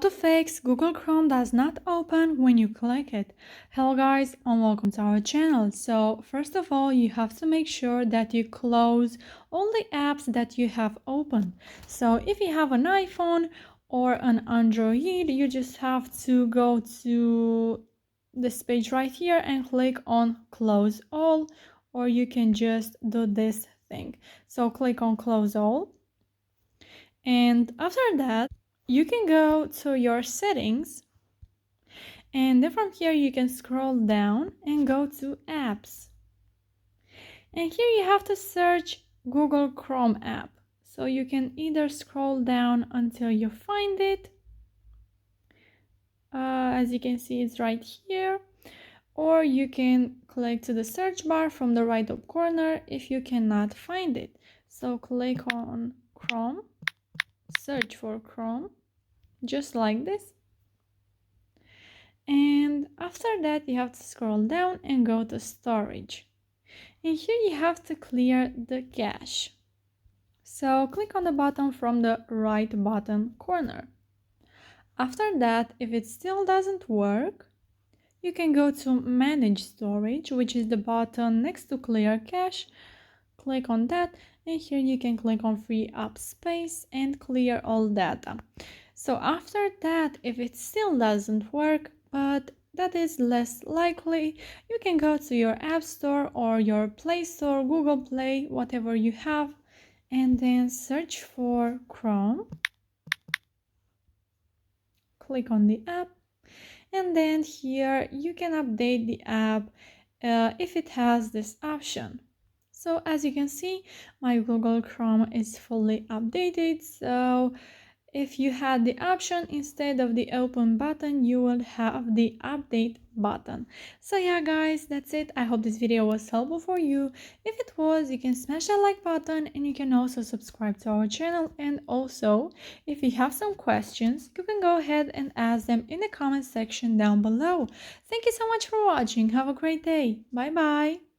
To fix Google Chrome does not open when you click it. Hello guys and welcome to our channel. So first of all, you have to make sure that you close all the apps that you have open. So if you have an iPhone or an Android, you just have to go to this page right here and click on close all, or you can just do this thing. So click on close all, and after that you can go to your settings, and then from here you can scroll down and go to apps, and here you have to search Google Chrome app. So you can either scroll down until you find it, as you can see it's right here, or you can click to the search bar from the right top corner if you cannot find it. So click on Chrome, search for Chrome, just like this. And after that you have to scroll down and go to storage, and here you have to clear the cache. So click on the button from the right bottom corner. After that, if it still doesn't work, you can go to manage storage, which is the button next to clear cache. Click on that, and here you can click on free up space and clear all data. So after that, if it still doesn't work, but that is less likely, you can go to your App Store or your Play Store, Google Play, whatever you have, and then search for Chrome. Click on the app, and then here you can update the app if it has this option. So as you can see, my Google Chrome is fully updated. So if you had the option instead of the open button, you will have the update button. So yeah guys, that's it. I hope this video was helpful for you. If it was, you can smash that like button, and you can also subscribe to our channel. And also, if you have some questions, you can go ahead and ask them in the comment section down below. Thank you so much for watching. Have a great day. Bye bye.